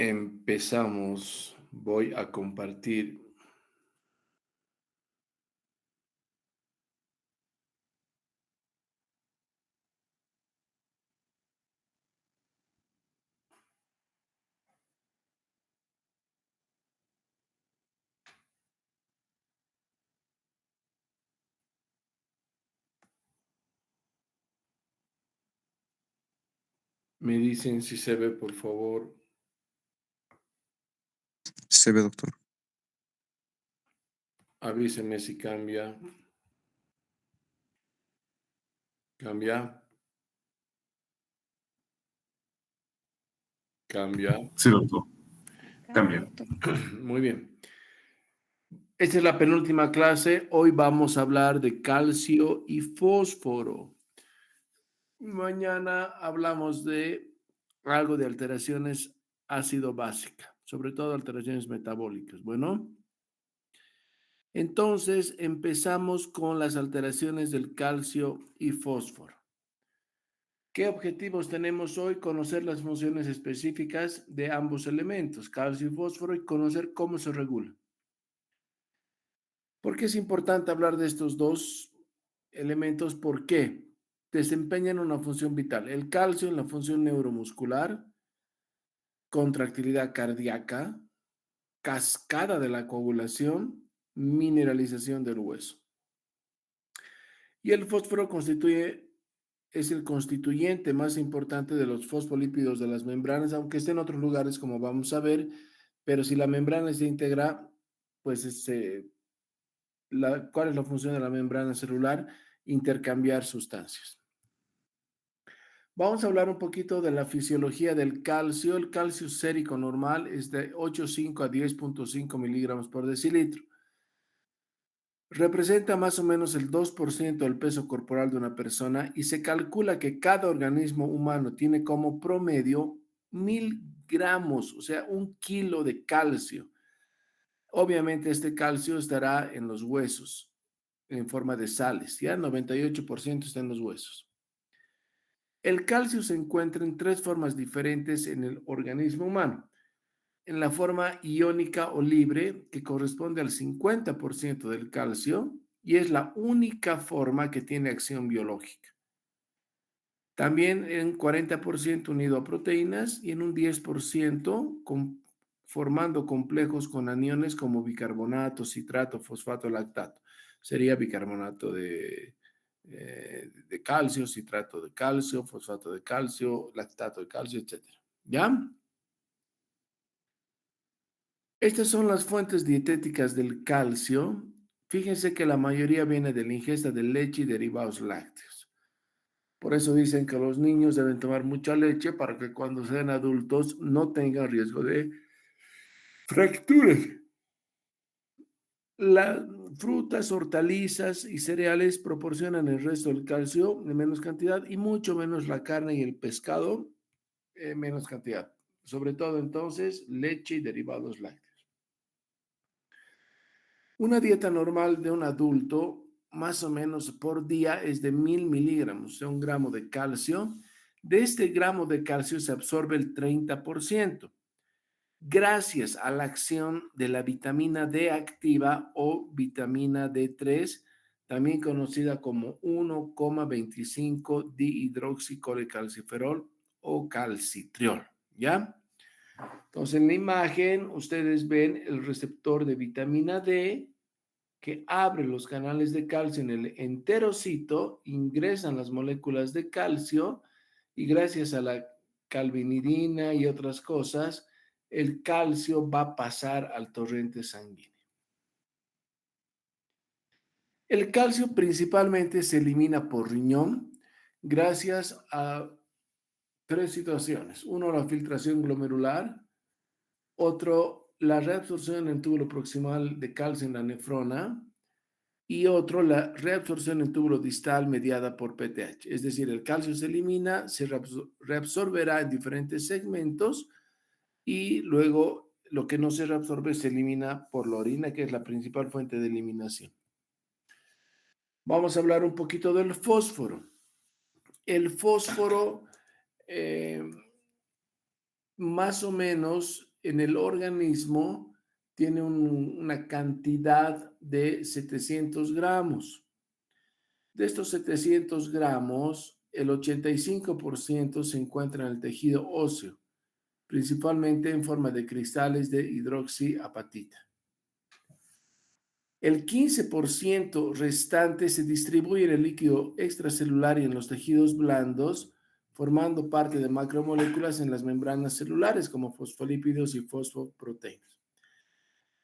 Empezamos. Voy a compartir. Me dicen si se ve, por favor. Se ve, doctor. Avíseme si cambia. Cambia. Cambia. Sí, doctor. Cambia. Doctor. Muy bien. Esta es la penúltima clase. Hoy vamos a hablar de calcio y fósforo. Mañana hablamos de algo de alteraciones ácido básica, sobre todo alteraciones metabólicas. Bueno, entonces empezamos con las alteraciones del calcio y fósforo. ¿Qué objetivos tenemos hoy? Conocer las funciones específicas de ambos elementos, calcio y fósforo, y conocer cómo se regula. ¿Por qué es importante hablar de estos dos elementos? ¿Por qué? Desempeñan una función vital. El calcio en la función neuromuscular, contractilidad cardíaca, cascada de la coagulación, mineralización del hueso. Y el fósforo es el constituyente más importante de los fosfolípidos de las membranas, aunque esté en otros lugares, como vamos a ver, pero si la membrana se integra, pues ¿cuál es la función de la membrana celular? Intercambiar sustancias. Vamos a hablar un poquito de la fisiología del calcio. El calcio sérico normal es de 8,5 a 10,5 miligramos por decilitro. Representa más o menos el 2% del peso corporal de una persona y se calcula que cada organismo humano tiene como promedio 1,000 gramos, o sea, 1 kilo de calcio. Obviamente este calcio estará en los huesos en forma de sales, ya 98% está en los huesos. El calcio se encuentra en 3 formas diferentes en el organismo humano. En la forma iónica o libre, que corresponde al 50% del calcio y es la única forma que tiene acción biológica. También en 40% unido a proteínas y en un 10% formando complejos con aniones como bicarbonato, citrato, fosfato, lactato. Sería bicarbonato de calcio, citrato de calcio, fosfato de calcio, lactato de calcio, etc. ¿Ya? Estas son las fuentes dietéticas del calcio. Fíjense que la mayoría viene de la ingesta de leche y derivados lácteos. Por eso dicen que los niños deben tomar mucha leche para que cuando sean adultos no tengan riesgo de fracturas. Las frutas, hortalizas y cereales proporcionan el resto del calcio en menos cantidad y mucho menos la carne y el pescado en menos cantidad. Sobre todo entonces leche y derivados lácteos. Una dieta normal de un adulto, más o menos por día, es de 1,000 miligramos, o sea, 1 gramo de calcio. De este gramo de calcio se absorbe el 30%, gracias a la acción de la vitamina D activa o vitamina D3, también conocida como 1,25 dihidroxicolecalciferol o calcitriol, ¿ya? Entonces, en la imagen, ustedes ven el receptor de vitamina D que abre los canales de calcio en el enterocito, ingresan las moléculas de calcio y gracias a la calvinidina y otras cosas, el calcio va a pasar al torrente sanguíneo. El calcio principalmente se elimina por riñón gracias a 3 situaciones. Uno, la filtración glomerular. Otro, la reabsorción en el túbulo proximal de calcio en la nefrona. Y otro, la reabsorción en túbulo distal mediada por PTH. Es decir, el calcio se elimina, se reabsorberá en diferentes segmentos y luego lo que no se reabsorbe se elimina por la orina, que es la principal fuente de eliminación. Vamos a hablar un poquito del fósforo. El fósforo más o menos en el organismo tiene una cantidad de 700 gramos. De estos 700 gramos, el 85% se encuentra en el tejido óseo, principalmente en forma de cristales de hidroxiapatita. El 15% restante se distribuye en el líquido extracelular y en los tejidos blandos, formando parte de macromoléculas en las membranas celulares como fosfolípidos y fosfoproteínas.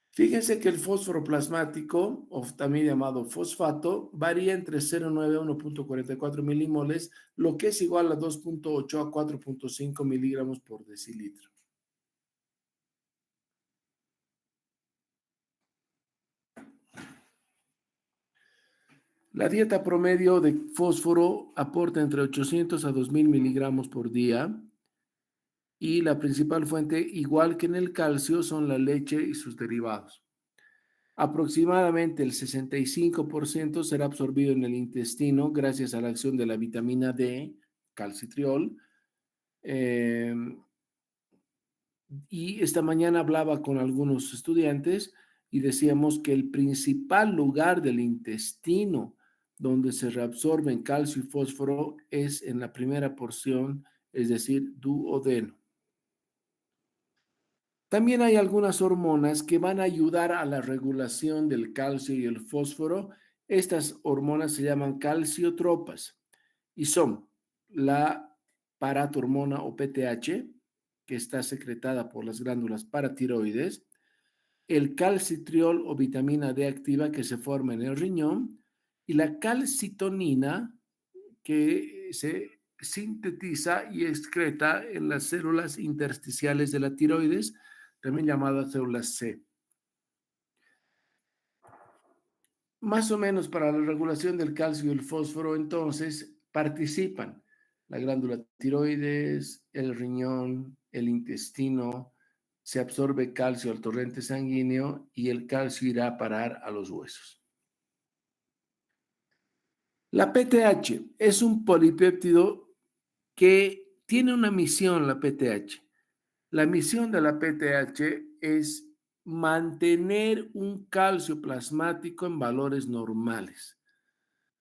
Fíjense que el fósforo plasmático, o también llamado fosfato, varía entre 0,9 a 1,44 milimoles, lo que es igual a 2,8 a 4,5 miligramos por decilitro. La dieta promedio de fósforo aporta entre 800 a 2,000 miligramos por día y la principal fuente, igual que en el calcio, son la leche y sus derivados. Aproximadamente el 65% será absorbido en el intestino gracias a la acción de la vitamina D, calcitriol. Y esta mañana hablaba con algunos estudiantes y decíamos que el principal lugar del intestino donde se reabsorben calcio y fósforo es en la primera porción, es decir, duodeno. También hay algunas hormonas que van a ayudar a la regulación del calcio y el fósforo. Estas hormonas se llaman calciotropas y son la paratormona o PTH, que está secretada por las glándulas paratiroides, el calcitriol o vitamina D activa que se forma en el riñón y la calcitonina que se sintetiza y excreta en las células intersticiales de la tiroides, también llamadas células C. Más o menos para la regulación del calcio y el fósforo, entonces, participan la glándula tiroides, el riñón, el intestino, se absorbe calcio al torrente sanguíneo y el calcio irá a parar a los huesos. La PTH es un polipéptido que tiene una misión, la PTH. La misión de la PTH es mantener un calcio plasmático en valores normales.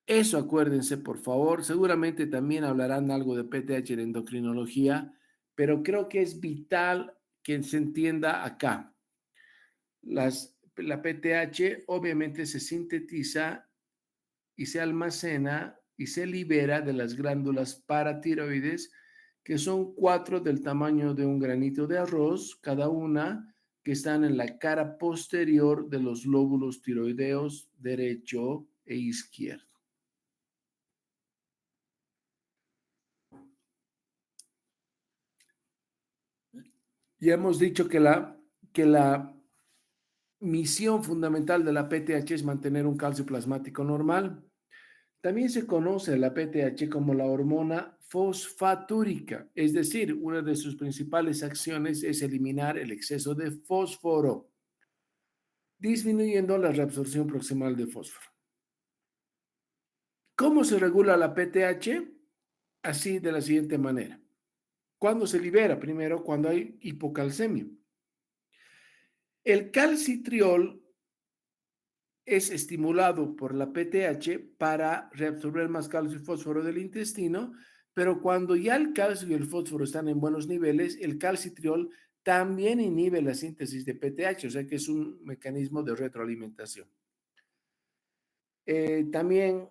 Eso acuérdense, por favor. Seguramente también hablarán algo de PTH en endocrinología, pero creo que es vital que se entienda acá. La PTH obviamente se sintetiza y se almacena y se libera de las glándulas paratiroides, que son 4 del tamaño de un granito de arroz, cada una, que están en la cara posterior de los lóbulos tiroideos derecho e izquierdo. Ya hemos dicho que la misión fundamental de la PTH es mantener un calcio plasmático normal. También se conoce la PTH como la hormona fosfatúrica, es decir, una de sus principales acciones es eliminar el exceso de fósforo, disminuyendo la reabsorción proximal de fósforo. ¿Cómo se regula la PTH? Así, de la siguiente manera. ¿Cuándo se libera? Primero, cuando hay hipocalcemia. El calcitriol es estimulado por la PTH para reabsorber más calcio y fósforo del intestino, pero cuando ya el calcio y el fósforo están en buenos niveles, el calcitriol también inhibe la síntesis de PTH, o sea que es un mecanismo de retroalimentación. También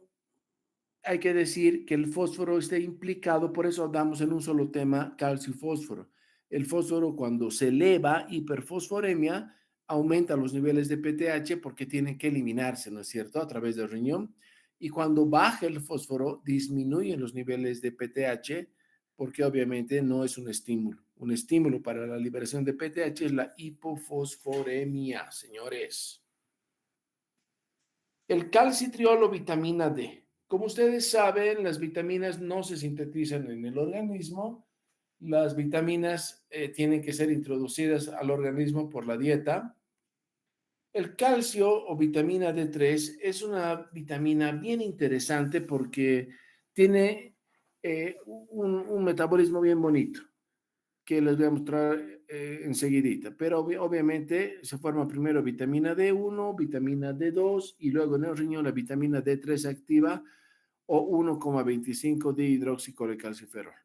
hay que decir que el fósforo está implicado, por eso damos en un solo tema calcio y fósforo. El fósforo, cuando se eleva, hiperfosforemia, aumenta los niveles de PTH porque tienen que eliminarse, ¿no es cierto?, a través del riñón. Y cuando baja el fósforo, disminuyen los niveles de PTH porque obviamente no es un estímulo. Un estímulo para la liberación de PTH es la hipofosforemia, señores. El calcitriol o vitamina D. Como ustedes saben, las vitaminas no se sintetizan en el organismo. Las vitaminas tienen que ser introducidas al organismo por la dieta. El calcio o vitamina D3 es una vitamina bien interesante porque tiene un metabolismo bien bonito. que les voy a mostrar enseguidita. Pero obviamente se forma primero vitamina D1, vitamina D2 y luego en el riñón la vitamina D3 activa o 1,25 dihidroxicolecalciferol.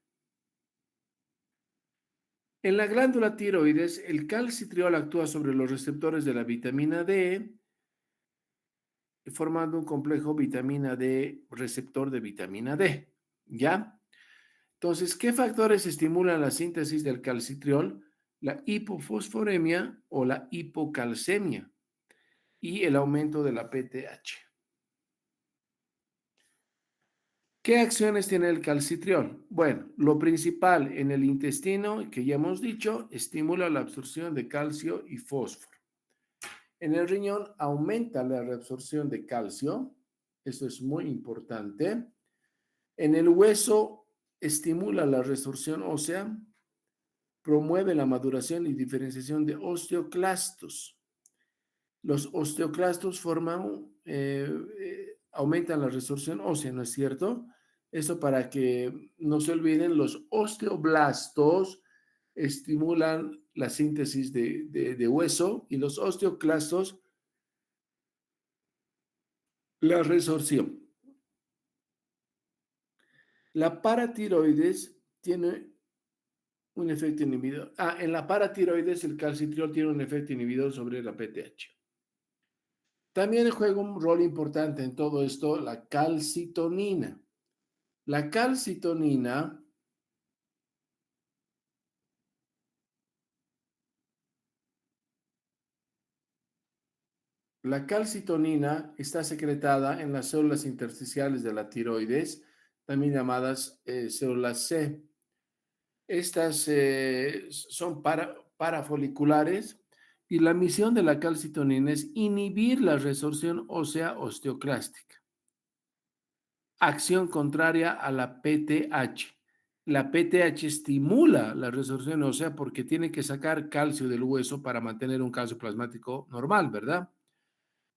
En la glándula tiroides, el calcitriol actúa sobre los receptores de la vitamina D, formando un complejo vitamina D receptor de vitamina D. ¿Ya? Entonces, ¿qué factores estimulan la síntesis del calcitriol? La hipofosforemia o la hipocalcemia y el aumento de la PTH. ¿Qué acciones tiene el calcitriol? Bueno, lo principal en el intestino, que ya hemos dicho, estimula la absorción de calcio y fósforo. En el riñón aumenta la reabsorción de calcio, eso es muy importante. En el hueso estimula la resorción ósea, promueve la maduración y diferenciación de osteoclastos. Los osteoclastos aumentan la resorción ósea, ¿no es cierto? Eso para que no se olviden, los osteoblastos estimulan la síntesis de hueso y los osteoclastos la resorción. La paratiroides tiene un efecto inhibidor. En la paratiroides el calcitriol tiene un efecto inhibidor sobre la PTH. También juega un rol importante en todo esto la calcitonina. La calcitonina está secretada en las células intersticiales de la tiroides, también llamadas células C. Estas son parafoliculares y la misión de la calcitonina es inhibir la resorción ósea osteoclástica. Acción contraria a la PTH. La PTH estimula la resorción ósea porque tiene que sacar calcio del hueso para mantener un calcio plasmático normal, ¿verdad?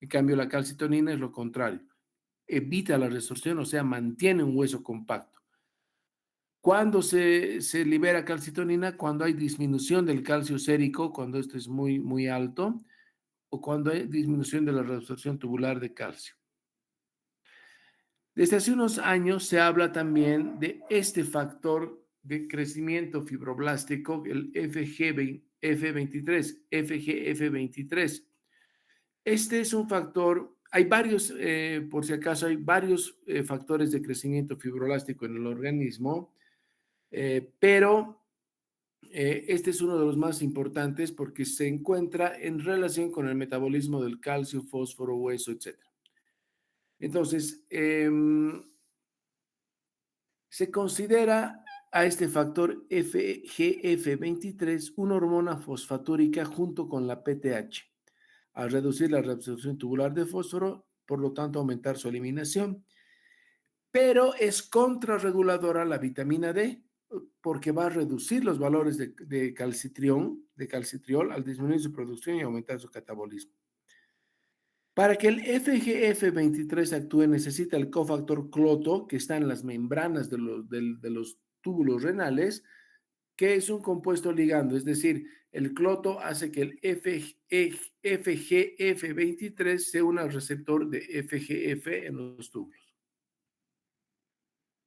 En cambio, la calcitonina es lo contrario. Evita la resorción, o sea, mantiene un hueso compacto. ¿Cuándo se libera calcitonina? Cuando hay disminución del calcio sérico, cuando esto es muy, muy alto, o cuando hay disminución de la reabsorción tubular de calcio. Desde hace unos años se habla también de este factor de crecimiento fibroblástico, el FGF23. Este es un factor, hay varios, por si acaso, hay varios factores de crecimiento fibroblástico en el organismo, pero este es uno de los más importantes porque se encuentra en relación con el metabolismo del calcio, fósforo, hueso, etc. Entonces, se considera a este factor FGF23 una hormona fosfatúrica junto con la PTH, al reducir la reabsorción tubular de fósforo, por lo tanto aumentar su eliminación, pero es contrarreguladora la vitamina D porque va a reducir los valores de calcitriol al disminuir su producción y aumentar su catabolismo. Para que el FGF23 actúe necesita el cofactor cloto que está en las membranas de los túbulos renales, que es un compuesto ligando, es decir, el cloto hace que el FGF23 se una al receptor de FGF en los túbulos.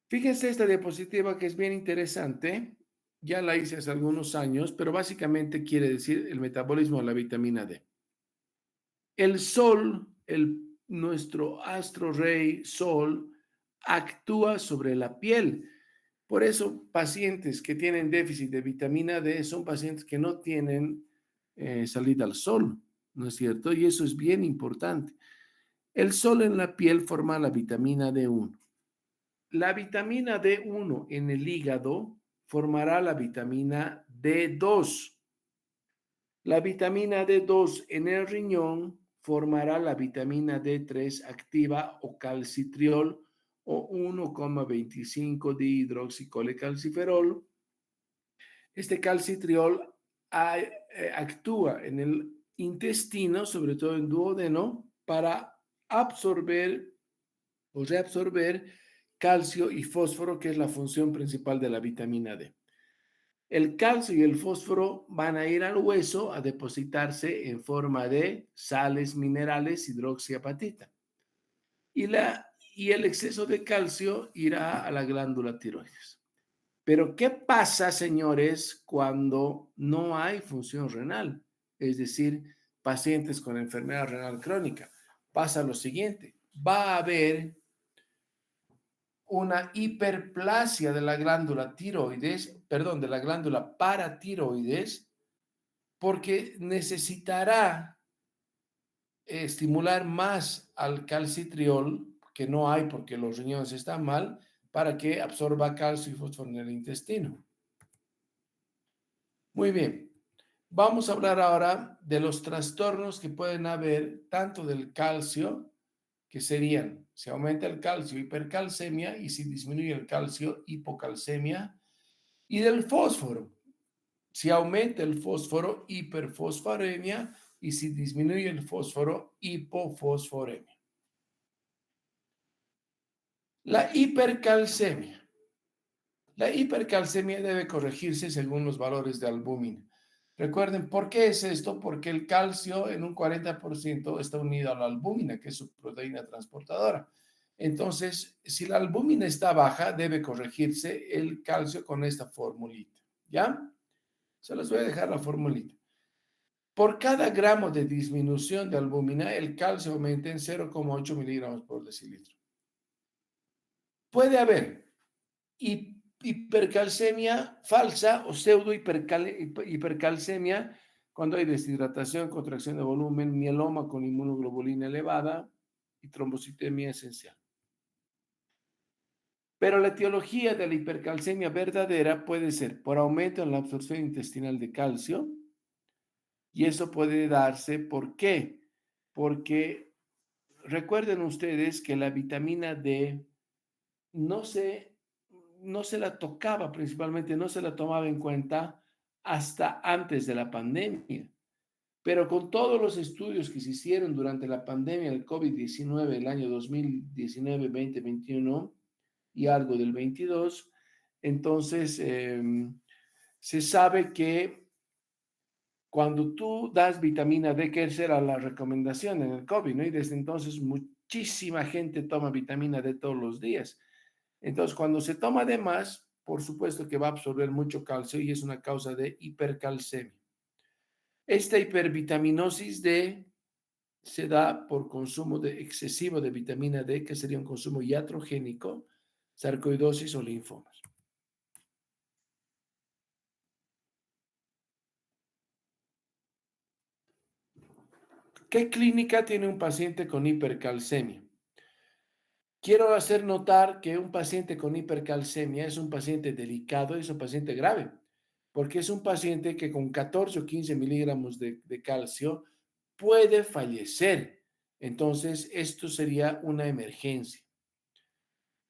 Fíjense esta diapositiva que es bien interesante, ya la hice hace algunos años, pero básicamente quiere decir el metabolismo de la vitamina D. El sol, nuestro astro rey sol, actúa sobre la piel. Por eso, pacientes que tienen déficit de vitamina D son pacientes que no tienen salida al sol, ¿no es cierto? Y eso es bien importante. El sol en la piel forma la vitamina D1. La vitamina D1 en el hígado formará la vitamina D2. La vitamina D2 en el riñón formará la vitamina D3 activa o calcitriol o 1,25 dihidroxicolecalciferol. Este calcitriol actúa en el intestino, sobre todo en duodeno, para absorber o reabsorber calcio y fósforo, que es la función principal de la vitamina D. El calcio y el fósforo van a ir al hueso a depositarse en forma de sales minerales, hidroxiapatita. Y el exceso de calcio irá a la glándula tiroides. Pero ¿qué pasa, señores, cuando no hay función renal? Es decir, pacientes con enfermedad renal crónica. Pasa lo siguiente, va a haber una hiperplasia de la glándula tiroides, perdón, de la glándula paratiroides, porque necesitará estimular más al calcitriol, que no hay porque los riñones están mal, para que absorba calcio y fósforo en el intestino. Muy bien, vamos a hablar ahora de los trastornos que pueden haber tanto del calcio, que serían, si aumenta el calcio, hipercalcemia, y si disminuye el calcio, hipocalcemia, y del fósforo, si aumenta el fósforo, hiperfosforemia, y si disminuye el fósforo, hipofosforemia. La hipercalcemia. La hipercalcemia debe corregirse según los valores de albúmina. Recuerden, ¿por qué es esto? Porque el calcio en un 40% está unido a la albúmina, que es su proteína transportadora. Entonces, si la albúmina está baja, debe corregirse el calcio con esta formulita. ¿Ya? Se les voy a dejar la formulita. Por cada gramo de disminución de albúmina, el calcio aumenta en 0,8 miligramos por decilitro. Puede haber hipercalcemia falsa o pseudo hipercalcemia cuando hay deshidratación, contracción de volumen, mieloma con inmunoglobulina elevada y trombocitemia esencial. Pero la etiología de la hipercalcemia verdadera puede ser por aumento en la absorción intestinal de calcio, y eso puede darse, ¿por qué? Porque recuerden ustedes que la vitamina D no se, no se la tocaba principalmente, no se la tomaba en cuenta hasta antes de la pandemia. Pero con todos los estudios que se hicieron durante la pandemia del COVID-19, el año 2019, 2021 y algo del 22, entonces se sabe que cuando tú das vitamina D, que esa era la recomendación en el COVID, ¿no? Y desde entonces muchísima gente toma vitamina D todos los días. Entonces, cuando se toma de más, por supuesto que va a absorber mucho calcio y es una causa de hipercalcemia. Esta hipervitaminosis D se da por consumo excesivo de vitamina D, que sería un consumo iatrogénico, sarcoidosis o linfomas. ¿Qué clínica tiene un paciente con hipercalcemia? Quiero hacer notar que un paciente con hipercalcemia es un paciente delicado, es un paciente grave, porque es un paciente que con 14 o 15 miligramos de calcio puede fallecer. Entonces, esto sería una emergencia.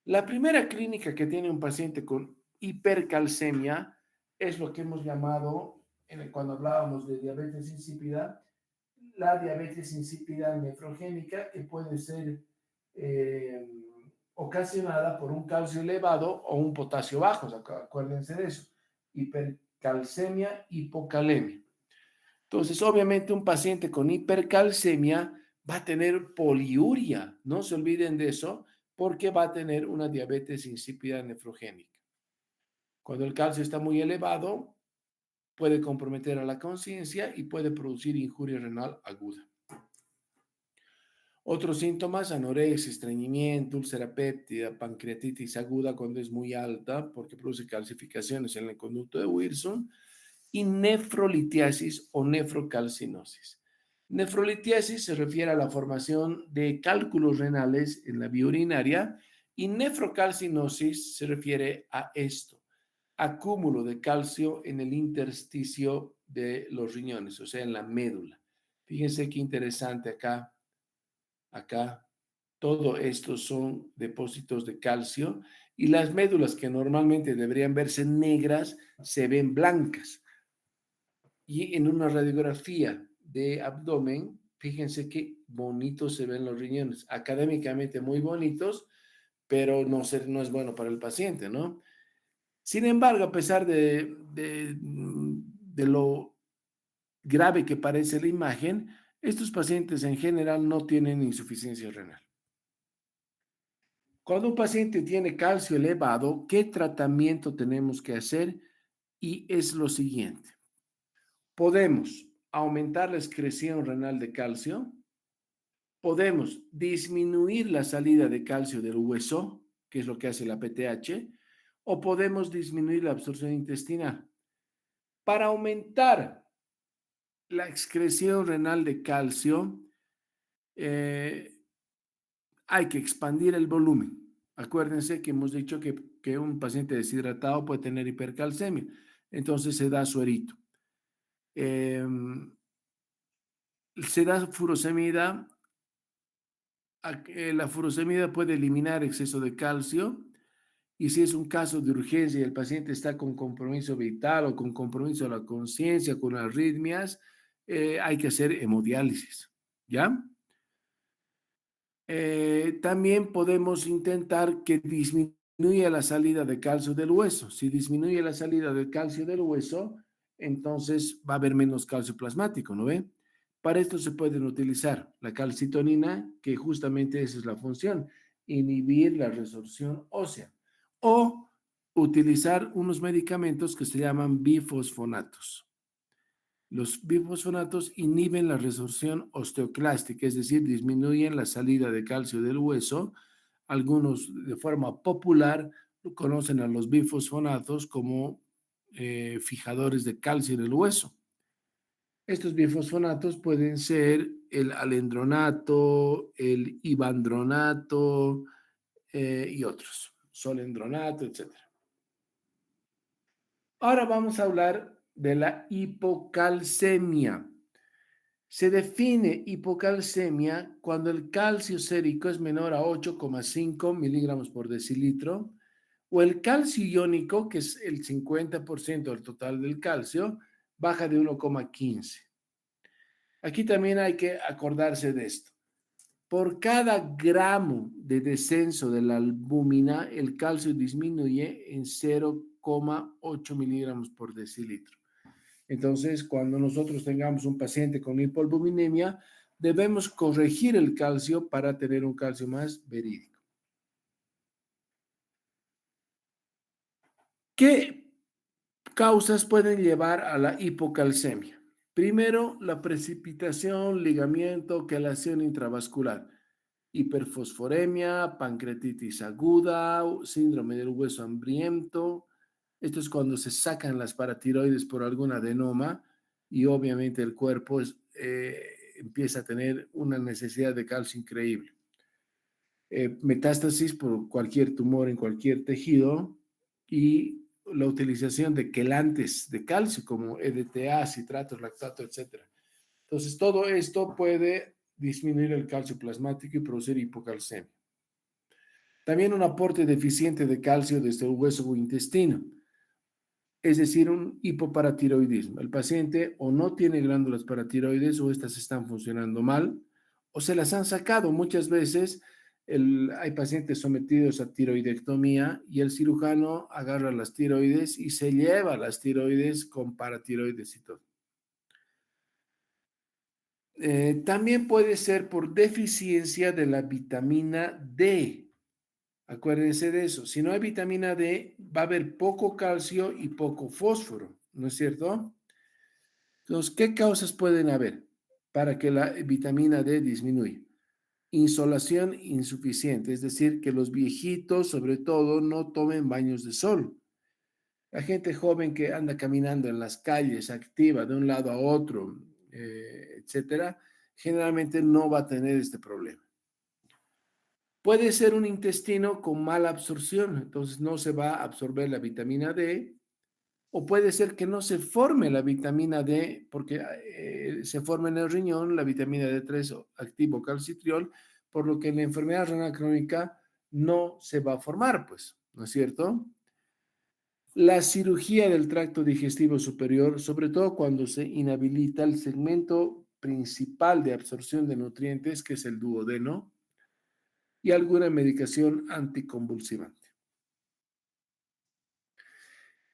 La primera clínica que tiene un paciente con hipercalcemia es lo que hemos llamado, cuando hablábamos de diabetes insípida, la diabetes insípida nefrogénica, que puede ser eh, ocasionada por un calcio elevado o un potasio bajo. Acuérdense de eso. Hipercalcemia, hipocalemia. Entonces, obviamente, un paciente con hipercalcemia va a tener poliuria. No se olviden de eso, porque va a tener una diabetes insípida nefrogénica. Cuando el calcio está muy elevado, puede comprometer a la conciencia y puede producir injuria renal aguda. Otros síntomas: anorexia, estreñimiento, úlcera péptida, pancreatitis aguda cuando es muy alta porque produce calcificaciones en el conducto de Wilson, y nefrolitiasis o nefrocalcinosis. Nefrolitiasis se refiere a la formación de cálculos renales en la vía urinaria, y nefrocalcinosis se refiere a esto: acúmulo de calcio en el intersticio de los riñones, o sea, en la médula. Fíjense qué interesante acá, todo esto son depósitos de calcio, y las médulas que normalmente deberían verse negras se ven blancas. Y en una radiografía de abdomen, fíjense qué bonitos se ven los riñones, académicamente muy bonitos, pero no es bueno para el paciente, ¿no? Sin embargo, a pesar de lo grave que parece la imagen, estos pacientes en general no tienen insuficiencia renal. Cuando un paciente tiene calcio elevado, ¿qué tratamiento tenemos que hacer? Y es lo siguiente. Podemos aumentar la excreción renal de calcio, podemos disminuir la salida de calcio del hueso, que es lo que hace la PTH, o podemos disminuir la absorción intestinal. Para aumentar la excreción renal de calcio, eh, hay que expandir el volumen. Acuérdense que hemos dicho que un paciente deshidratado puede tener hipercalcemia, entonces se da suerito. Se da furosemida. La furosemida puede eliminar exceso de calcio y si es un caso de urgencia y el paciente está con compromiso vital o con compromiso de la conciencia, con arritmias, hay que hacer hemodiálisis, ¿ya? También podemos intentar que disminuya la salida de calcio del hueso. Si disminuye la salida del calcio del hueso, entonces va a haber menos calcio plasmático, ¿no ve? Para esto se pueden utilizar la calcitonina, que justamente esa es la función, inhibir la resorción ósea, o utilizar unos medicamentos que se llaman bifosfonatos. Los bifosfonatos inhiben la resorción osteoclástica, es decir, disminuyen la salida de calcio del hueso. Algunos, de forma popular, conocen a los bifosfonatos como fijadores de calcio en el hueso. Estos bifosfonatos pueden ser el alendronato, el ibandronato y otros, solendronato, etc. Ahora vamos a hablar de la hipocalcemia. Se define hipocalcemia cuando el calcio sérico es menor a 8,5 miligramos por decilitro o el calcio iónico, que es el 50% del total del calcio, baja de 1,15. Aquí también hay que acordarse de esto. Por cada gramo de descenso de la albúmina, el calcio disminuye en 0,8 miligramos por decilitro. Entonces, cuando nosotros tengamos un paciente con hipoalbuminemia, debemos corregir el calcio para tener un calcio más verídico. ¿Qué causas pueden llevar a la hipocalcemia? Primero, la precipitación, ligamiento, quelación intravascular, hiperfosforemia, pancreatitis aguda, síndrome del hueso hambriento. Esto es cuando se sacan las paratiroides por algún adenoma y obviamente el cuerpo empieza a tener una necesidad de calcio increíble. Metástasis por cualquier tumor en cualquier tejido y la utilización de quelantes de calcio como EDTA, citrato, lactato, etc. Entonces, todo esto puede disminuir el calcio plasmático y producir hipocalcemia. También un aporte deficiente de calcio desde el hueso o intestino, es decir, un hipoparatiroidismo. El paciente o no tiene glándulas paratiroides o estas están funcionando mal o se las han sacado. Muchas veces hay pacientes sometidos a tiroidectomía y el cirujano agarra las tiroides y se lleva las tiroides con paratiroides y todo. También puede ser por deficiencia de la vitamina D. Acuérdense de eso. Si no hay vitamina D, va a haber poco calcio y poco fósforo, ¿no es cierto? Entonces, ¿qué causas pueden haber para que la vitamina D disminuya? Insolación insuficiente, es decir, que los viejitos, sobre todo, no tomen baños de sol. La gente joven que anda caminando en las calles, activa de un lado a otro, etcétera, generalmente no va a tener este problema. Puede ser un intestino con mala absorción, entonces no se va a absorber la vitamina D, o puede ser que no se forme la vitamina D porque se forma en el riñón la vitamina D3 activo calcitriol, por lo que en la enfermedad renal crónica no se va a formar, pues, ¿no es cierto? La cirugía del tracto digestivo superior, sobre todo cuando se inhabilita el segmento principal de absorción de nutrientes, que es el duodeno, y alguna medicación anticonvulsivante.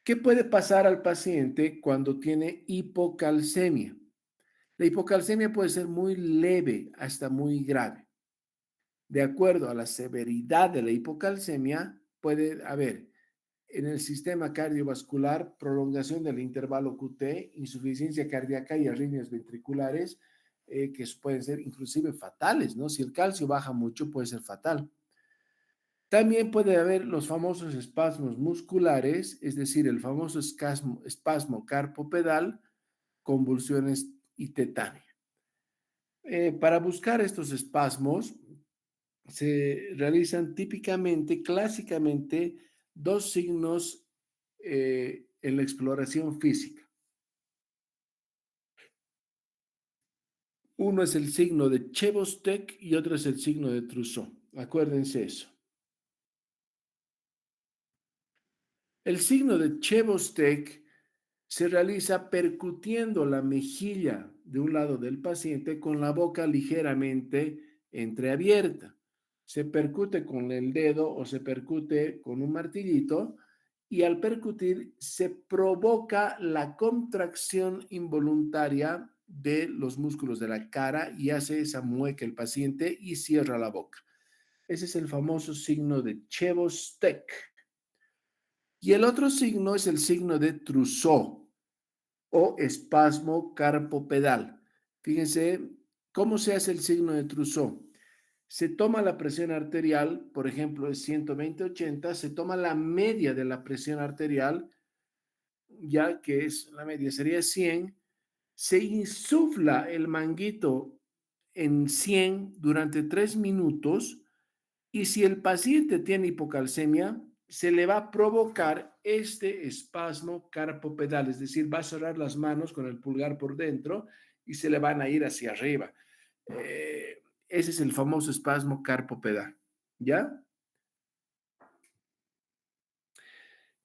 ¿Qué puede pasar al paciente cuando tiene hipocalcemia? La hipocalcemia puede ser muy leve hasta muy grave. De acuerdo a la severidad de la hipocalcemia, puede haber en el sistema cardiovascular prolongación del intervalo QT, insuficiencia cardíaca y arritmias ventriculares que pueden ser inclusive fatales, ¿no? Si el calcio baja mucho, puede ser fatal. También puede haber los famosos espasmos musculares, es decir, el famoso espasmo carpopedal, convulsiones y tetania. Para buscar estos espasmos, se realizan típicamente, clásicamente, dos signos en la exploración física. Uno es el signo de Chebostek y otro es el signo de Trousseau. Acuérdense eso. El signo de Chebostek se realiza percutiendo la mejilla de un lado del paciente con la boca ligeramente entreabierta. Se percute con el dedo o se percute con un martillito y al percutir se provoca la contracción involuntaria de los músculos de la cara y hace esa mueca el paciente y cierra la boca. Ese es el famoso signo de Chebostek. Y el otro signo es el signo de Trousseau o espasmo carpopedal. Fíjense cómo se hace el signo de Trousseau. Se toma la presión arterial, por ejemplo, es 120/80, se toma la media de la presión arterial, ya que es la media sería 100, se insufla el manguito en 100 durante 3 minutos y si el paciente tiene hipocalcemia, se le va a provocar este espasmo carpopedal, es decir, va a cerrar las manos con el pulgar por dentro y se le van a ir hacia arriba. Ese es el famoso espasmo carpopedal, ¿ya?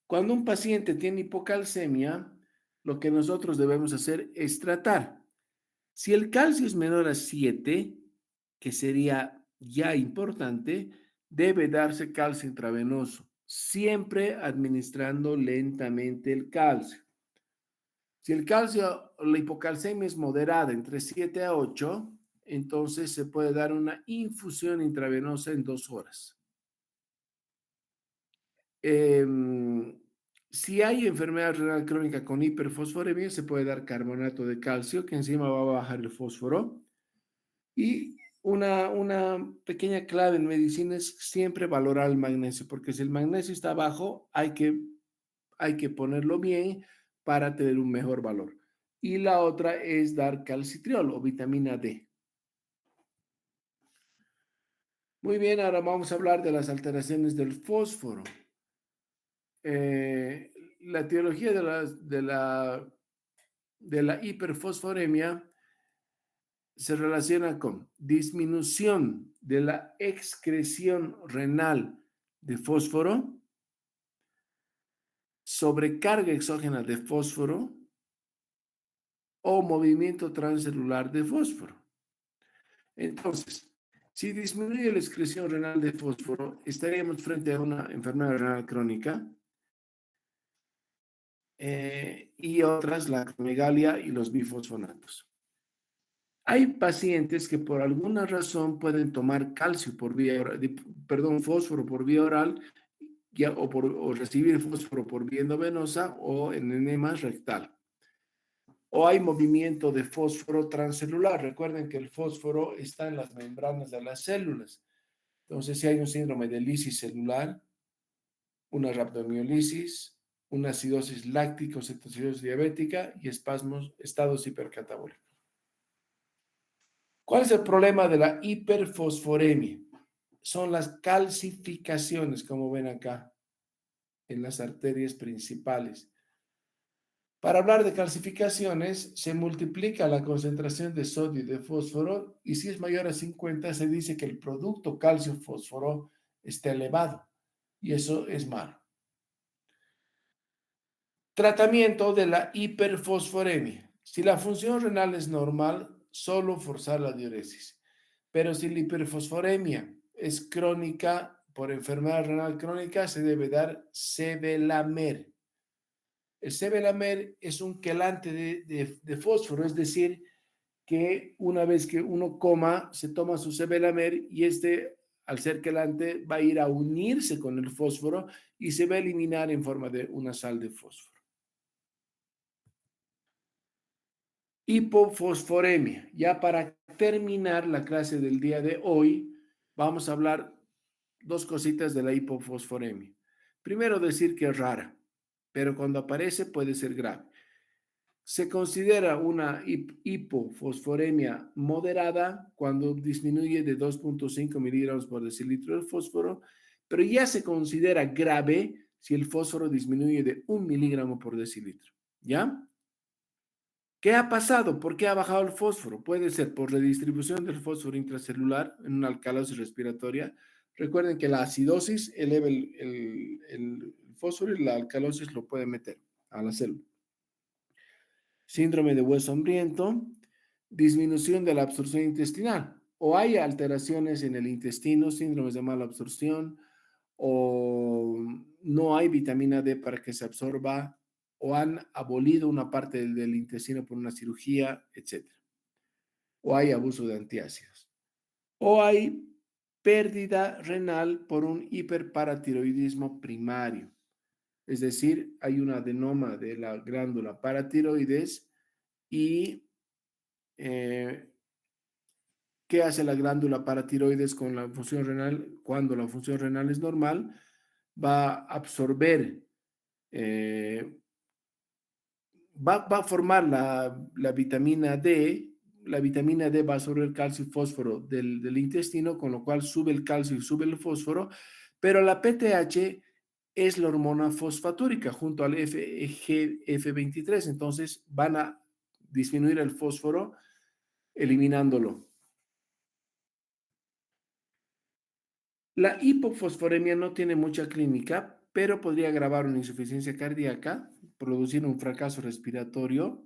Cuando un paciente tiene hipocalcemia, lo que nosotros debemos hacer es tratar. Si el calcio es menor a 7, que sería ya importante, debe darse calcio intravenoso, siempre administrando lentamente el calcio. Si el calcio, la hipocalcemia es moderada, entre 7 a 8, entonces se puede dar una infusión intravenosa en 2 horas. Em, si hay enfermedad renal crónica con hiperfosforemia, se puede dar carbonato de calcio, que encima va a bajar el fósforo. Y una pequeña clave en medicina es siempre valorar el magnesio, porque si el magnesio está bajo, hay que ponerlo bien para tener un mejor valor. Y la otra es dar calcitriol o vitamina D. Muy bien, ahora vamos a hablar de las alteraciones del fósforo. La etiología de la hiperfosforemia se relaciona con disminución de la excreción renal de fósforo, sobrecarga exógena de fósforo o movimiento transcelular de fósforo. Entonces, si disminuye la excreción renal de fósforo, estaríamos frente a una enfermedad renal crónica y otras, la acromegalia y los bifosfonatos. Hay pacientes que por alguna razón pueden tomar calcio por vía oral, perdón, fósforo por vía oral o recibir fósforo por vía endovenosa o en enema rectal. O hay movimiento de fósforo transcelular. Recuerden que el fósforo está en las membranas de las células. Entonces, si hay un síndrome de lisis celular, una rhabdomiolisis, una acidosis láctica o cetoacidosis diabética y espasmos, estados hipercatabólicos. ¿Cuál es el problema de la hiperfosforemia? Son las calcificaciones, como ven acá, en las arterias principales. Para hablar de calcificaciones, se multiplica la concentración de sodio y de fósforo y si es mayor a 50 se dice que el producto calcio-fósforo está elevado y eso es malo. Tratamiento de la hiperfosforemia. Si la función renal es normal, solo forzar la diuresis. Pero si la hiperfosforemia es crónica, por enfermedad renal crónica, se debe dar sevelamer. El sebelamer es un quelante de fósforo, es decir, que una vez que uno coma, se toma su sebelamer y al ser quelante, va a ir a unirse con el fósforo y se va a eliminar en forma de una sal de fósforo. Hipofosforemia. Ya para terminar la clase del día de hoy, vamos a hablar dos cositas de la hipofosforemia. Primero, decir que es rara, pero cuando aparece puede ser grave. Se considera una hipofosforemia moderada cuando disminuye de 2.5 miligramos por decilitro de fósforo, pero ya se considera grave si el fósforo disminuye de 1 miligramo por decilitro. ¿Ya? ¿Qué ha pasado? ¿Por qué ha bajado el fósforo? Puede ser por redistribución del fósforo intracelular en una alcalosis respiratoria. Recuerden que la acidosis eleva el fósforo y la alcalosis lo puede meter a la célula. Síndrome de hueso hambriento, disminución de la absorción intestinal. O hay alteraciones en el intestino, síndromes de mala absorción, o no hay vitamina D para que se absorba, o han abolido una parte del intestino por una cirugía, etc. O hay abuso de antiácidos. O hay pérdida renal por un hiperparatiroidismo primario. Es decir, hay un adenoma de la glándula paratiroides y ¿qué hace la glándula paratiroides con la función renal? Cuando la función renal es normal, va a absorber, va a formar la vitamina D. La vitamina D va a absorber calcio y fósforo del intestino, con lo cual sube el calcio y sube el fósforo, pero la PTH es la hormona fosfatúrica junto al F23, entonces van a disminuir el fósforo eliminándolo. La hipofosforemia no tiene mucha clínica, pero podría agravar una insuficiencia cardíaca, producir un fracaso respiratorio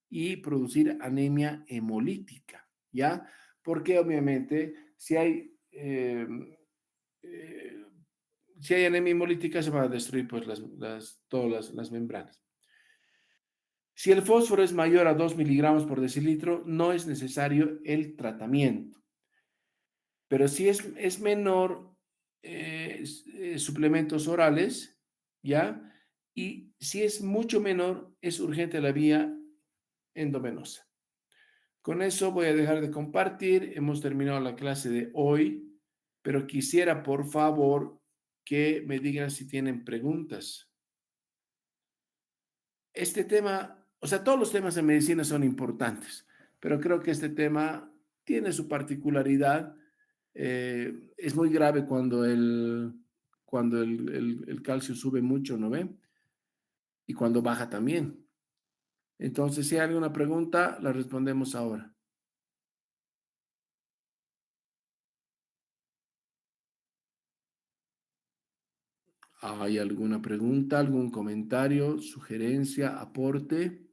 y producir anemia hemolítica, ¿ya? Porque obviamente eh, si hay anemia hemolítica se van a destruir pues, todas las membranas. Si el fósforo es mayor a 2 miligramos por decilitro, no es necesario el tratamiento. Pero si es menor, suplementos orales, ¿ya? Y si es mucho menor, es urgente la vía endovenosa. Con eso voy a dejar de compartir. Hemos terminado la clase de hoy, pero quisiera, por favor, que me digan si tienen preguntas. Este tema, o sea, todos los temas de medicina son importantes, pero creo que este tema tiene su particularidad. Es muy grave cuando el calcio sube mucho, ¿no ve? Y cuando baja también. Entonces, si hay alguna pregunta, la respondemos ahora. ¿Hay alguna pregunta, algún comentario, sugerencia, aporte?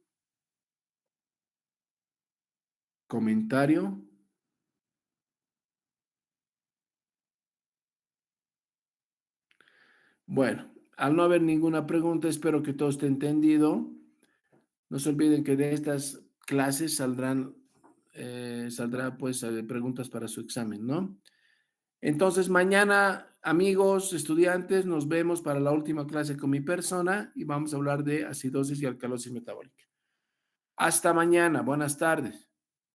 ¿Comentario? Bueno, al no haber ninguna pregunta, espero que todo esté entendido. No se olviden que de estas clases saldrá pues preguntas para su examen, ¿no? Entonces, mañana, amigos, estudiantes, nos vemos para la última clase con mi persona y vamos a hablar de acidosis y alcalosis metabólica. Hasta mañana. Buenas tardes.